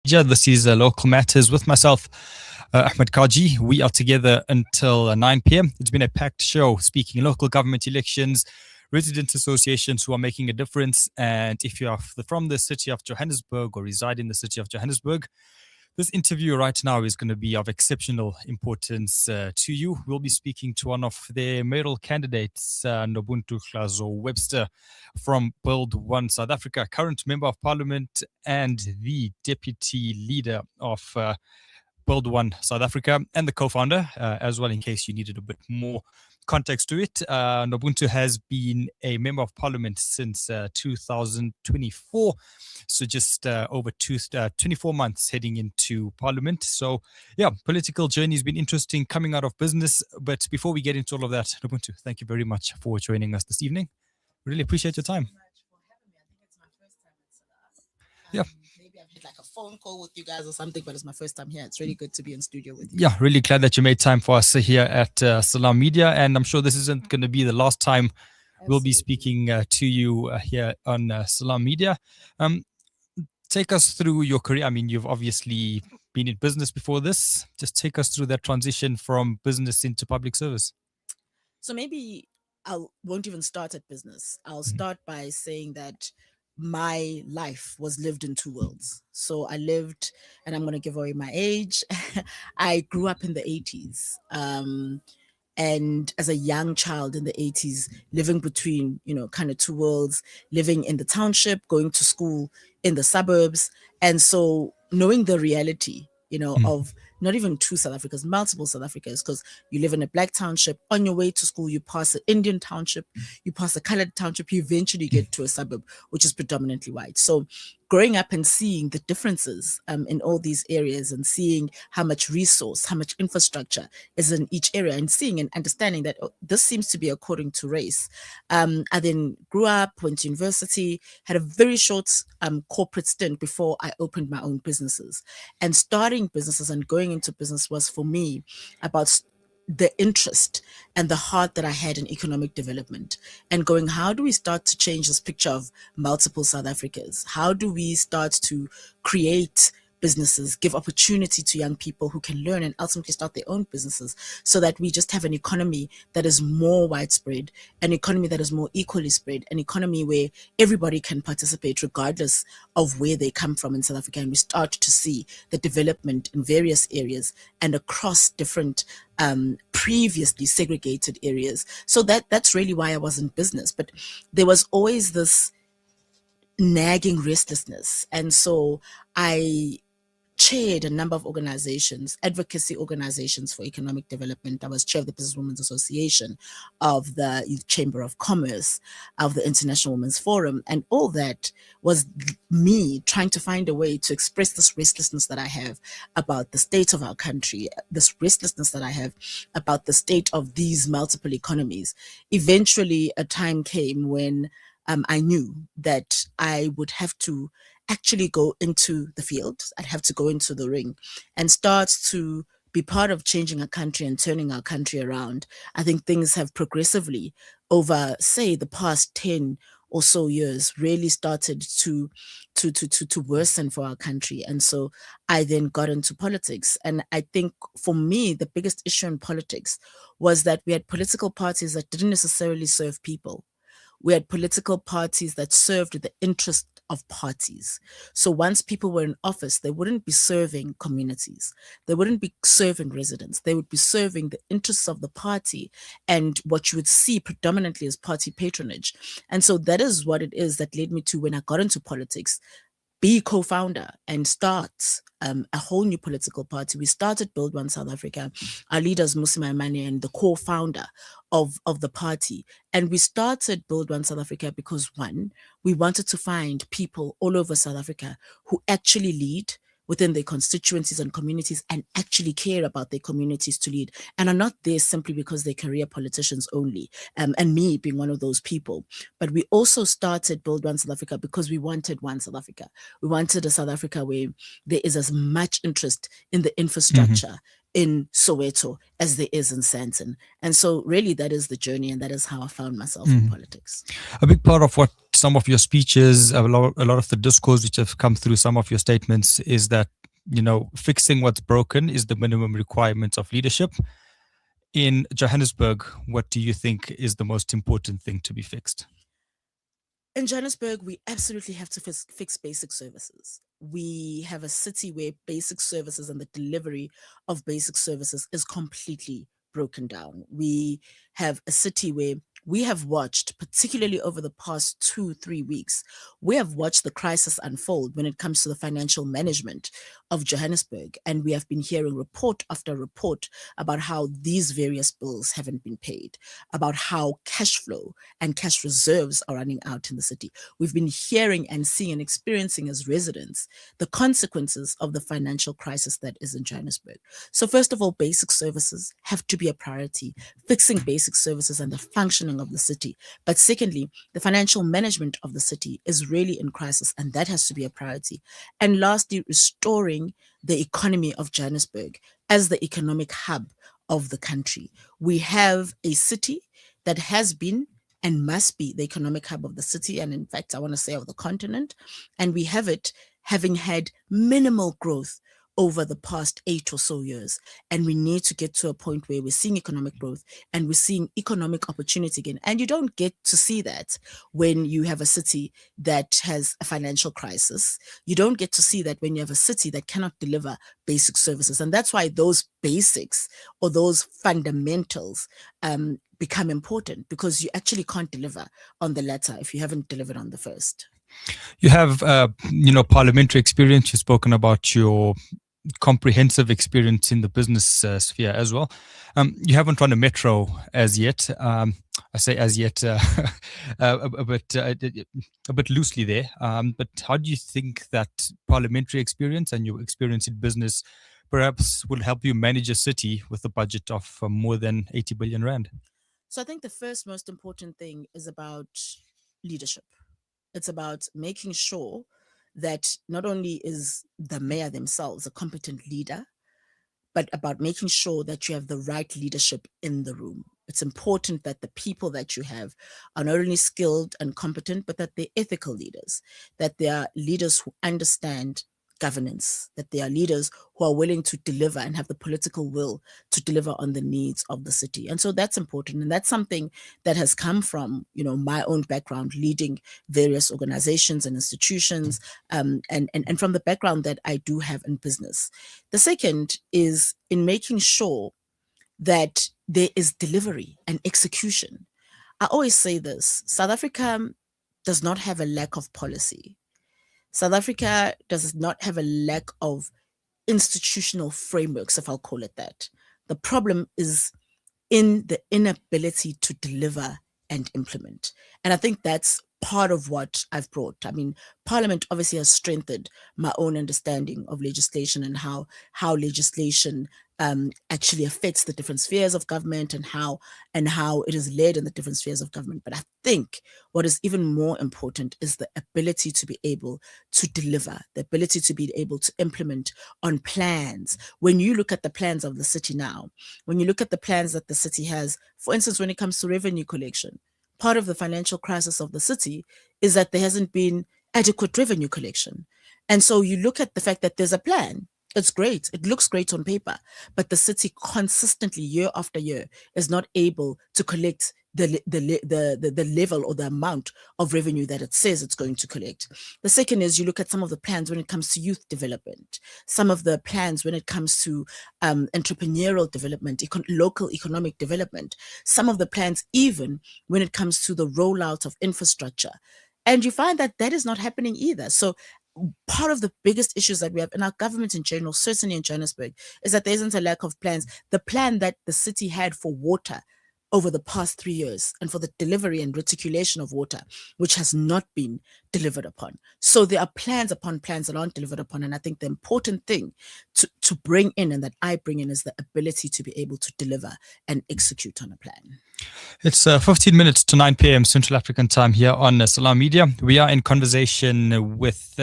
This is Local Matters with myself, Ahmed Kaji. We are together until 9 p.m. It's been a packed show speaking local government elections, resident associations who are making a difference. And if you are from the city of Johannesburg or reside in the city of Johannesburg, this interview right now is going to be of exceptional importance to you. We'll be speaking to one of their mayoral candidates, Nobuntu Hlazo-Webster from Build One South Africa, current member of parliament and the deputy leader of Build One South Africa, and the co-founder as well, in case you needed a bit more context to it. Nobuntu has been a member of parliament since 2024, so just over 24 months heading into parliament. So yeah, political journey has been interesting coming out of business. But before we get into all of that, Nobuntu, thank you very much for joining us this evening. Really appreciate your time. Yeah. Maybe I've had like a phone call with you guys or something, but it's my first time here. It's really good to be in studio with you. Yeah, really glad that you made time for us here at Salam Media. And I'm sure this isn't going to be the last time we'll be speaking to you here on Salam Media. Take us through your career. I mean, you've obviously been in business before this. Just take us through that transition from business into public service. So maybe I won't even start at business. I'll start by saying that my life was lived in two worlds. So I lived, and I'm going to give away my age. I grew up in the 80s. And as a young child in the 80s, living between, kind of two worlds, living in the township, going to school in the suburbs. And so knowing the reality, of not even two South Africas, multiple South Africas, because you live in a black township. On your way to school, you pass an Indian township, you pass a colored township, you eventually get to a suburb, which is predominantly white. So growing up and seeing the differences in all these areas and seeing how much resource, how much infrastructure is in each area, and seeing and understanding that this seems to be according to race. I then grew up, went to university, had a very short corporate stint before I opened my own businesses. And starting businesses and going into business was for me about the interest and the heart that I had in economic development, and going, how do we start to change this picture of multiple South Africas? How do we start to create businesses, give opportunity to young people who can learn and ultimately start their own businesses, so that we just have an economy that is more widespread, an economy that is more equally spread, an economy where everybody can participate regardless of where they come from in South Africa. And we start to see the development in various areas and across different previously segregated areas. So that's really why I was in business. But there was always this nagging restlessness. And so I chaired a number of organizations, advocacy organizations for economic development. I was chair of the Businesswomen's Association, of the Youth Chamber of Commerce, of the International Women's Forum. And all that was me trying to find a way to express this restlessness that I have about the state of our country, this restlessness that I have about the state of these multiple economies. Eventually, a time came when I knew that I would have to actually go into the field. I'd have to go into the ring and start to be part of changing a country and turning our country around. I think things have progressively over, say, the past 10 or so years really started to worsen for our country. And so I then got into politics. And I think for me, the biggest issue in politics was that we had political parties that didn't necessarily serve people. We had political parties that served the interest of parties. So once people were in office, they wouldn't be serving communities. They wouldn't be serving residents. They would be serving the interests of the party and what you would see predominantly as party patronage. And so that is what it is that led me to, when I got into politics, be co-founder and start a whole new political party. We started Build One South Africa. Our leaders, Musi Maimane, and the co-founder of the party. And we started Build One South Africa because, one, we wanted to find people all over South Africa who actually lead within their constituencies and communities and actually care about their communities to lead, and are not there simply because they're career politicians only, and me being one of those people. But we also started Build One South Africa because we wanted one South Africa. We wanted a South Africa where there is as much interest in the infrastructure, in Soweto as there is in Sandton. And so really that is the journey, and that is how I found myself in politics. A big part of what some of your speeches, a lot of the discourse which have come through some of your statements is that, fixing what's broken is the minimum requirement of leadership. In Johannesburg, what do you think is the most important thing to be fixed? In Johannesburg, we absolutely have to fix basic services. We have a city where basic services and the delivery of basic services is completely broken down. We have a city where we have watched, particularly over the past 2-3 weeks, we have watched the crisis unfold when it comes to the financial management of Johannesburg. And we have been hearing report after report about how these various bills haven't been paid, about how cash flow and cash reserves are running out in the city. We've been hearing and seeing and experiencing as residents the consequences of the financial crisis that is in Johannesburg. So first of all, basic services have to be a priority, fixing basic services and the functioning of the city. But secondly, the financial management of the city is really in crisis, and that has to be a priority. And lastly, restoring the economy of Johannesburg as the economic hub of the country. We have a city that has been and must be the economic hub of the city, and in fact, I want to say of the continent. And we have it having had minimal growth over the past 8 or so years. And we need to get to a point where we're seeing economic growth and we're seeing economic opportunity again. And you don't get to see that when you have a city that has a financial crisis. You don't get to see that when you have a city that cannot deliver basic services. And that's why those basics or those fundamentals become important, because you actually can't deliver on the latter if you haven't delivered on the first. You have, parliamentary experience. You've spoken about your comprehensive experience in the business sphere as well. You haven't run a metro as yet. I say as yet a bit loosely there. But how do you think that parliamentary experience and your experience in business perhaps will help you manage a city with a budget of more than 80 billion rand? So I think the first most important thing is about leadership. It's about making sure that not only is the mayor themselves a competent leader, but about making sure that you have the right leadership in the room. It's important that the people that you have are not only skilled and competent, but that they're ethical leaders, that they are leaders who understand governance, that they are leaders who are willing to deliver and have the political will to deliver on the needs of the city. And so that's important. And that's something that has come from, my own background, leading various organizations and institutions, and from the background that I do have in business. The second is in making sure that there is delivery and execution. I always say this: South Africa does not have a lack of policy. South Africa does not have a lack of institutional frameworks, if I'll call it that. The problem is in the inability to deliver and implement. And I think that's part of what I've brought. I mean, Parliament obviously has strengthened my own understanding of legislation and how legislation actually affects the different spheres of government and how it is led in the different spheres of government. But I think what is even more important is the ability to be able to deliver, the ability to be able to implement on plans. When you look at the plans of the city now, when you look at the plans that the city has, for instance, when it comes to revenue collection, part of the financial crisis of the city is that there hasn't been adequate revenue collection. And so you look at the fact that there's a plan. It's great. It looks great on paper, but the city consistently, year after year, is not able to collect the level or the amount of revenue that it says it's going to collect. The second is you look at some of the plans when it comes to youth development, some of the plans when it comes to entrepreneurial development, local economic development, some of the plans even when it comes to the rollout of infrastructure. And you find that is not happening either. So part of the biggest issues that we have in our government in general, certainly in Johannesburg, is that there isn't a lack of plans. The plan that the city had for water over the past 3 years and for the delivery and reticulation of water, which has not been delivered upon. So there are plans upon plans that aren't delivered upon. And I think the important thing to bring in and that I bring in is the ability to be able to deliver and execute on a plan. It's 15 minutes to 9 p.m. Central African time here on Salam Media. We are in conversation with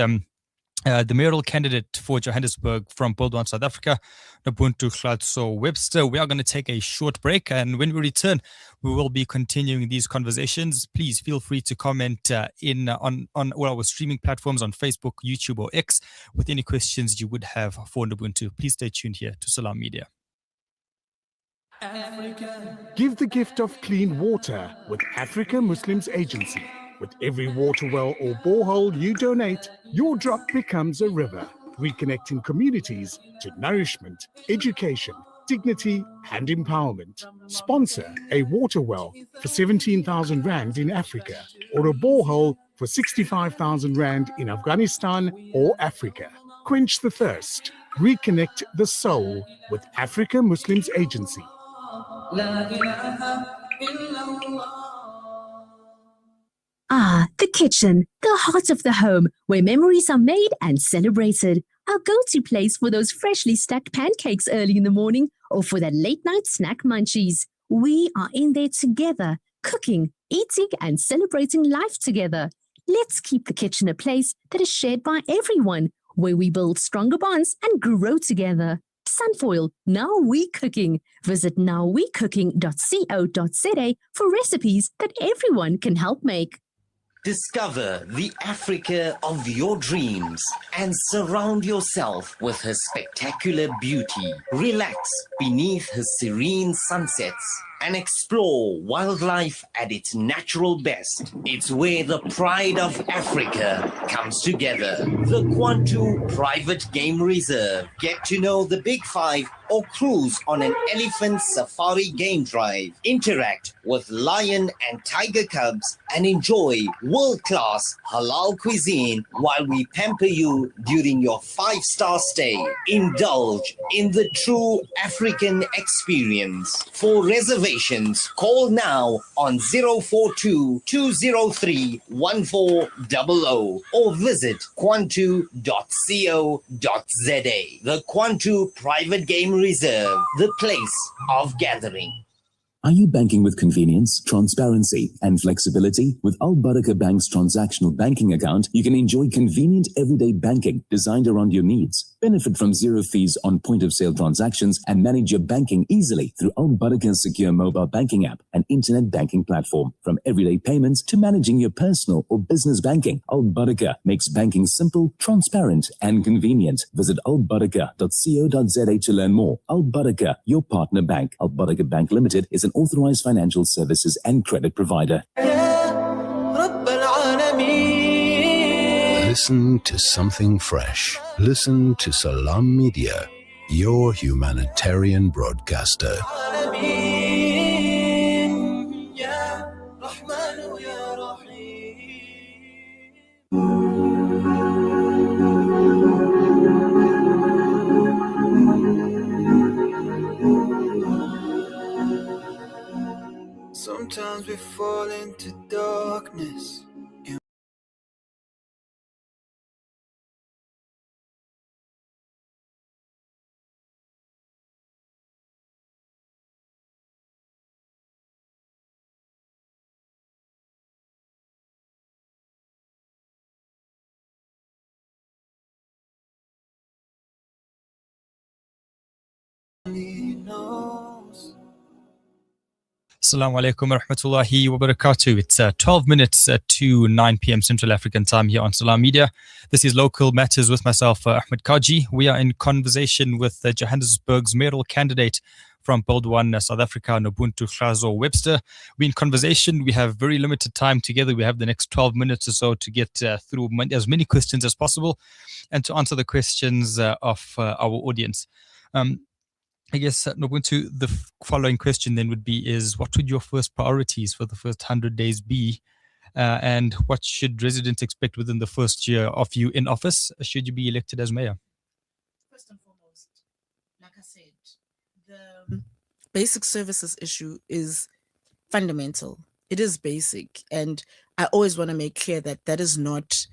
the mayoral candidate for Johannesburg from Build One South Africa, Nobuntu Hlazo-Webster. We are going to take a short break, and when we return, we will be continuing these conversations. Please feel free to comment on all our streaming platforms on Facebook, YouTube, or X with any questions you would have for Nobuntu. Please stay tuned here to Salam Media. Give the gift of clean water with Africa Muslims Agency. With every water well or borehole you donate, your drop becomes a river, reconnecting communities to nourishment, education, dignity and empowerment. Sponsor a water well for 17,000 Rand in Africa or a borehole for 65,000 Rand in Afghanistan or Africa. Quench the thirst. Reconnect the soul with Africa Muslims Agency. Ah, the kitchen, the heart of the home, where memories are made and celebrated. Our go-to place for those freshly stacked pancakes early in the morning or for that late-night snack munchies. We are in there together, cooking, eating, and celebrating life together. Let's keep the kitchen a place that is shared by everyone, where we build stronger bonds and grow together. Sunfoil, Now We Cooking. Visit nowwecooking.co.za for recipes that everyone can help make. Discover the Africa of your dreams and surround yourself with her spectacular beauty. Relax beneath her serene sunsets and explore wildlife at its natural best. It's where the pride of Africa comes together. The Kwantu Private Game Reserve. Get to know the Big Five or cruise on an elephant safari game drive. Interact with lion and tiger cubs and enjoy world-class halal cuisine while we pamper you during your 5-star stay. Indulge in the true African experience. For reservations, call now on 042-203-1400 or visit kwantu.co.za. The Kwantu Private Game Reserve, the place of gathering. Are you banking with convenience, transparency, and flexibility? With Al Baraka Bank's transactional banking account, you can enjoy convenient everyday banking designed around your needs. Benefit from zero fees on point-of-sale transactions and manage your banking easily through Al Baraka's secure mobile banking app and internet banking platform. From everyday payments to managing your personal or business banking, Al Baraka makes banking simple, transparent, and convenient. Visit albaraka.co.za to learn more. Al Baraka, your partner bank. Al Baraka Bank Limited is an authorized financial services and credit provider. Listen to something fresh. Listen to Salam Media, your humanitarian broadcaster. Sometimes we fall into darkness. Assalamu alaikum wa rahmatullahi wa barakatuh. It's 12 minutes to 9 p.m. Central African time here on Salam Media. This is Local Matters with myself, Ahmed Kaji. We are in conversation with Johannesburg's mayoral candidate from Build One South Africa, Nobuntu Hlazo-Webster. We're in conversation. We have very limited time together. We have the next 12 minutes or so to get through as many questions as possible and to answer the questions of our audience. I guess, Nobuntu, the following question then would be what would your first priorities for the first 100 days be? And what should residents expect within the first year of you in office, should you be elected as mayor? First and foremost, like I said, the basic services issue is fundamental. It is basic. And I always want to make clear that that is not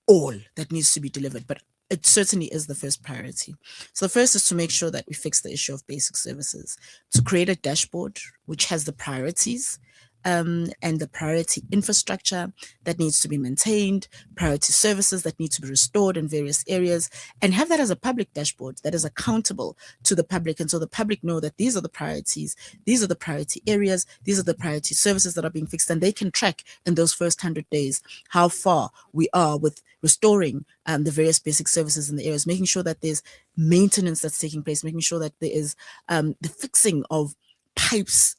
all that needs to be delivered, but it certainly is the first priority. So the first is to make sure that we fix the issue of basic services, to create a dashboard which has the priorities and the priority infrastructure that needs to be maintained, priority services that need to be restored in various areas, and have that as a public dashboard that is accountable to the public. And so the public know that these are the priorities, these are the priority areas, these are the priority services that are being fixed, and they can track in those first 100 days how far we are with restoring the various basic services in the areas, making sure that there's maintenance that's taking place, making sure that there is the fixing of pipes,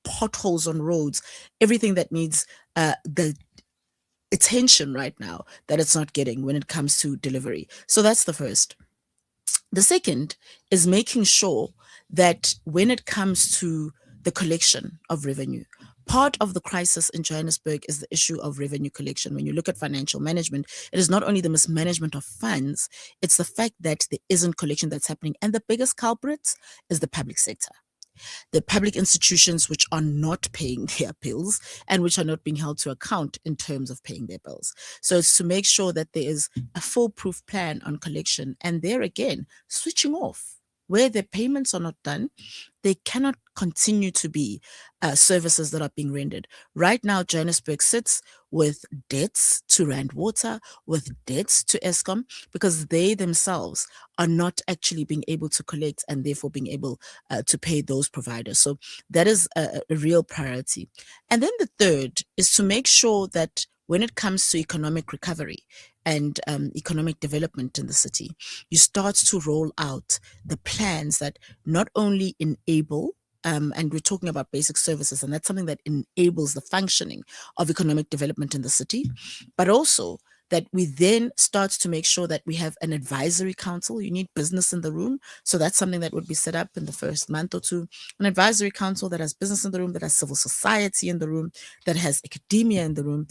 potholes on roads, everything that needs the attention right now that it's not getting when it comes to delivery. So that's the first. The second is making sure that when it comes to the collection of revenue, part of the crisis in Johannesburg is the issue of revenue collection. When you look at financial management, it is not only the mismanagement of funds, it's the fact that there isn't collection that's happening. And the biggest culprit is the public sector. The public institutions which are not paying their bills and which are not being held to account in terms of paying their bills. So it's to make sure that there is a foolproof plan on collection, and there again, switching off. Where the payments are not done, they cannot continue to be services that are being rendered. Right now, Johannesburg sits with debts to Rand Water, with debts to Eskom, because they themselves are not actually being able to collect and therefore being able to pay those providers. So that is a real priority. And then the third is to make sure that when it comes to economic recovery and economic development in the city, you start to roll out the plans that not only enable, and we're talking about basic services, and that's something that enables the functioning of economic development in the city, but also that we then start to make sure that we have an advisory council. You need business in the room. So that's something that would be set up in the first month or two. An advisory council that has business in the room, that has civil society in the room, that has academia in the room,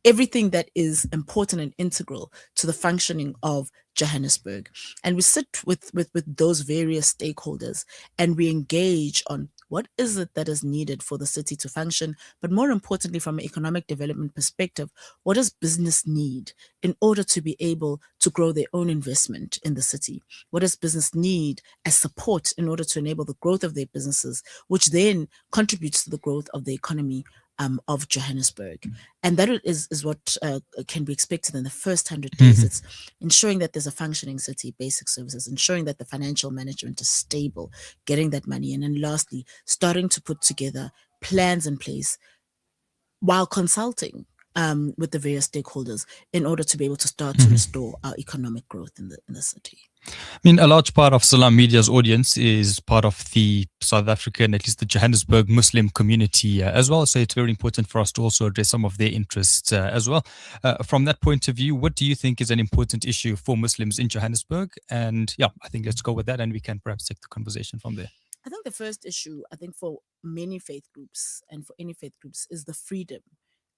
everything that is important and integral to the functioning of Johannesburg. And we sit with those various stakeholders and we engage on what is it that is needed for the city to function, but more importantly, from an economic development perspective, what does business need in order to be able to grow their own investment in the city? What does business need as support in order to enable the growth of their businesses, which then contributes to the growth of the economy of Johannesburg? And that is what can be expected in the first 100 days. It's ensuring that there's a functioning city, basic services, ensuring that the financial management is stable, getting that money in, and lastly, starting to put together plans in place while consulting with the various stakeholders in order to be able to start to restore our economic growth in the city. I mean, a large part of Salam Media's audience is part of the South African, at least the Johannesburg Muslim community as well. So it's very important for us to also address some of their interests as well. From that point of view, what do you think is an important issue for Muslims in Johannesburg? And yeah, I think let's go with that and we can perhaps take the conversation from there. I think the first issue, for many faith groups and for any faith groups, is the freedom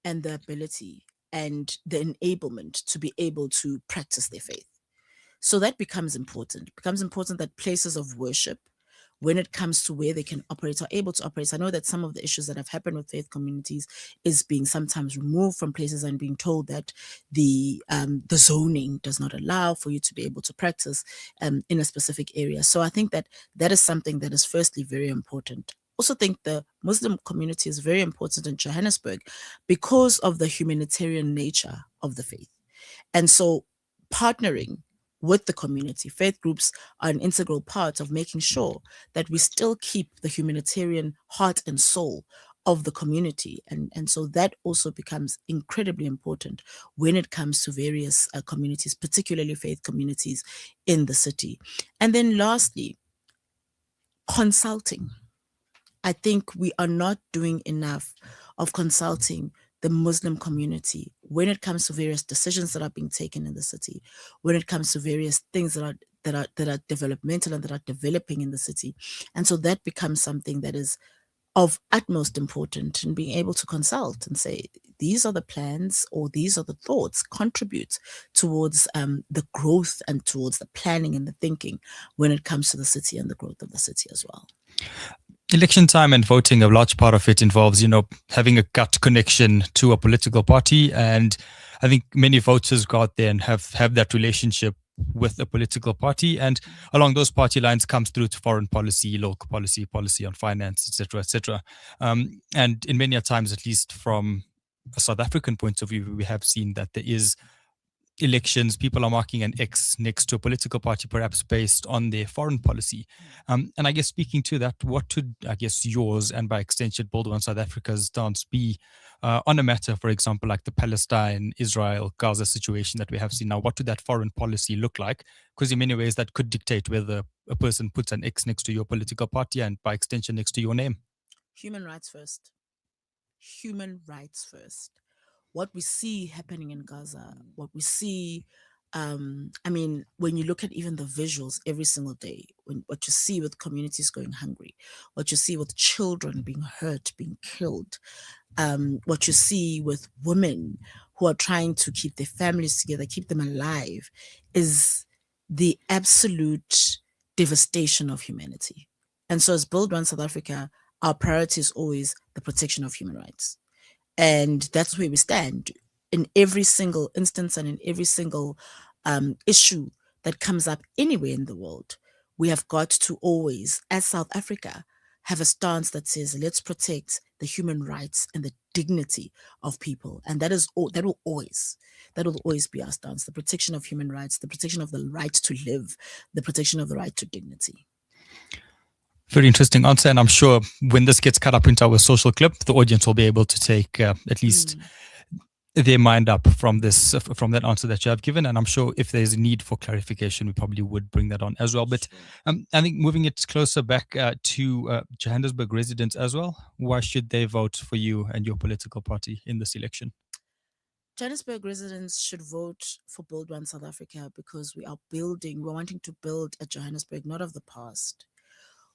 and the ability and the enablement to be able to practice their faith. So that becomes important. It becomes important that places of worship, when it comes to where they can operate, are able to operate. I know that some of the issues that have happened with faith communities is being sometimes removed from places and being told that the zoning does not allow for you to be able to practice in a specific area. So I think that that is something that is firstly very important. Also think the Muslim community is very important in Johannesburg because of the humanitarian nature of the faith. And so partnering with the community, faith groups are an integral part of making sure that we still keep the humanitarian heart and soul of the community. And so that also becomes incredibly important when it comes to various communities, particularly faith communities in the city. And then lastly, consulting. I think we are not doing enough of consulting the Muslim community when it comes to various decisions that are being taken in the city, when it comes to various things that are developmental and that are developing in the city. And so that becomes something that is of utmost importance in being able to consult and say, these are the plans or these are the thoughts, contribute towards the growth and towards the planning and the thinking when it comes to the city and the growth of the city as well. Election time and voting, a large part of it involves, having a gut connection to a political party. And I think many voters go out there and have that relationship with a political party, and along those party lines comes through to foreign policy, local policy, policy on finance, etc., etc. And in many times, at least from a South African point of view, we have seen that there is elections, people are marking an X next to a political party, perhaps based on their foreign policy. And I guess speaking to that, what would, I guess, yours and by extension, Bold One South Africa's stance be on a matter, for example, like the Palestine, Israel, Gaza situation that we have seen now? What would that foreign policy look like? Because in many ways, that could dictate whether a person puts an X next to your political party and by extension next to your name. Human rights first. Human rights first. What we see happening in Gaza, what we see, when you look at even the visuals every single day, what you see with communities going hungry, what you see with children being hurt, being killed, what you see with women who are trying to keep their families together, keep them alive, is the absolute devastation of humanity. And so as Build One South Africa, our priority is always the protection of human rights. And that's where we stand in every single instance and in every single issue that comes up anywhere in the world. We have got to always, as South Africa, have a stance that says, let's protect the human rights and the dignity of people. And that will always be our stance: the protection of human rights, the protection of the right to live, the protection of the right to dignity. Very interesting answer, and I'm sure when this gets cut up into our social clip, the audience will be able to take at least their mind up from this, from that answer that you have given. And I'm sure if there's a need for clarification, we probably would bring that on as well. But I think moving it closer back to Johannesburg residents as well, why should they vote for you and your political party in this election? Johannesburg residents should vote for Build One South Africa because we're wanting to build a Johannesburg not of the past.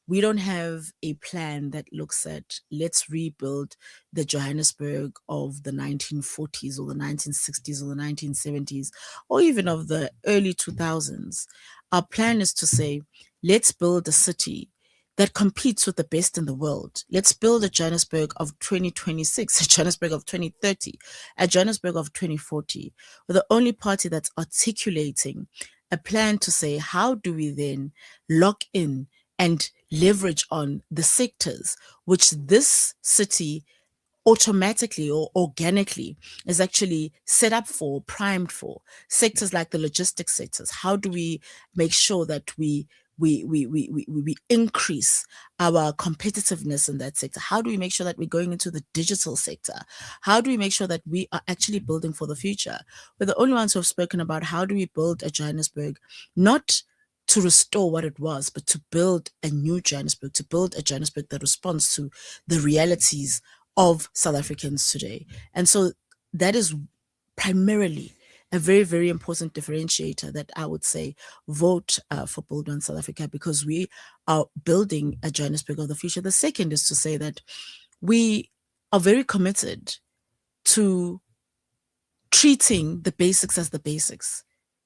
We don't have a plan that looks at, let's rebuild the Johannesburg of the 1940s or the 1960s or the 1970s, or even of the early 2000s. Our plan is to say, let's build a city that competes with the best in the world. Let's build a Johannesburg of 2026, a Johannesburg of 2030, a Johannesburg of 2040. We're the only party that's articulating a plan to say, how do we then lock in and leverage on the sectors which this city automatically or organically is actually set up for, primed for. Sectors like the logistics sectors. How do we make sure that we increase our competitiveness in that sector? How do we make sure that we're going into the digital sector? How do we make sure that we are actually building for the future? We're the only ones who have spoken about how do we build a Johannesburg, not to restore what it was, but to build a new Johannesburg, to build a Johannesburg that responds to the realities of South Africans today. And so that is primarily a very, very important differentiator that I would say vote for Build One South Africa, because we are building a Johannesburg of the future. The second is to say that we are very committed to treating the basics as the basics.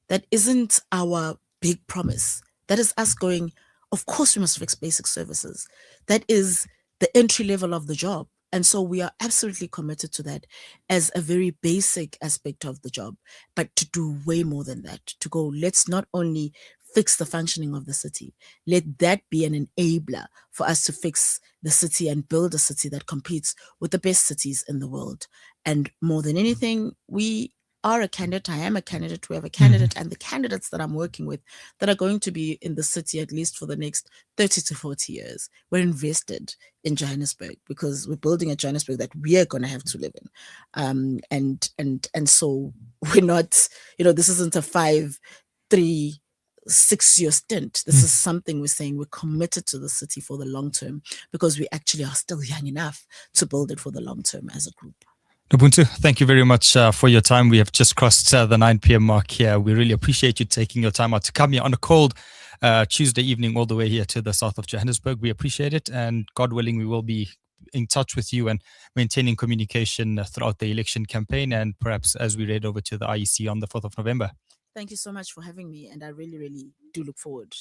That isn't our big promise. That is us going, of course we must fix basic services. That is the entry level of the job. And so we are absolutely committed to that as a very basic aspect of the job, but to do way more than that, to go, let's not only fix the functioning of the city, let that be an enabler for us to fix the city and build a city that competes with the best cities in the world. And more than anything, we are a candidate, I am a candidate, we have a candidate, and the candidates that I'm working with that are going to be in the city at least for the next 30 to 40 years, we're invested in Johannesburg because we're building a Johannesburg that we are going to have to live in. And so we're not, this isn't a 5, 3, 6-year stint. This is something we're saying we're committed to the city for the long term because we actually are still young enough to build it for the long term as a group. Nobuntu, thank you very much for your time. We have just crossed the 9 p.m. mark here. We really appreciate you taking your time out to come here on a cold Tuesday evening all the way here to the south of Johannesburg. We appreciate it. And God willing, we will be in touch with you and maintaining communication throughout the election campaign and perhaps as we head over to the IEC on the 4th of November. Thank you so much for having me. And I really, really do look forward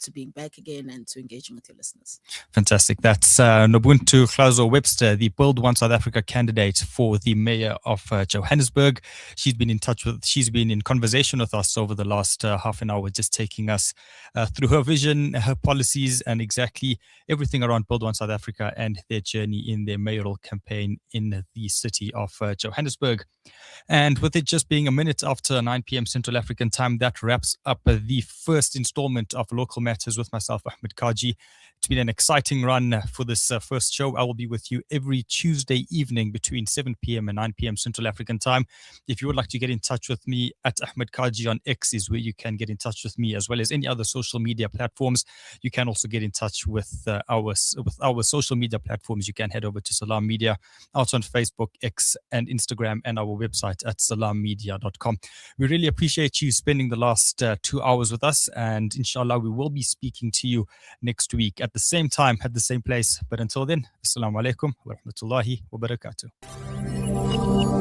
to being back again and to engaging with your listeners. Fantastic. That's Nobuntu Hlazo-Webster, the Build One South Africa candidate for the mayor of Johannesburg. She's been in conversation with us over the last half an hour, just taking us through her vision, her policies, and exactly everything around Build One South Africa and their journey in their mayoral campaign in the city of Johannesburg. And with it just being a minute after 9 p.m. Central African time, that wraps up the first installment of Local Matters with myself, Ahmed Kaji. It's been an exciting run for this first show. I will be with you every Tuesday evening between 7 p.m. and 9 p.m. Central African time. If you would like to get in touch with me, at Ahmed Kaji on X is where you can get in touch with me, as well as any other social media platforms. You can also get in touch with our social media platforms. You can head over to Salam Media, out on Facebook, X, and Instagram, and our website at salammedia.com. We really appreciate you spending the last 2 hours with us, and inshallah, we will be speaking to you next week at the same time, at the same place. But until then, assalamu alaikum wa rahmatullahi wa barakatuh.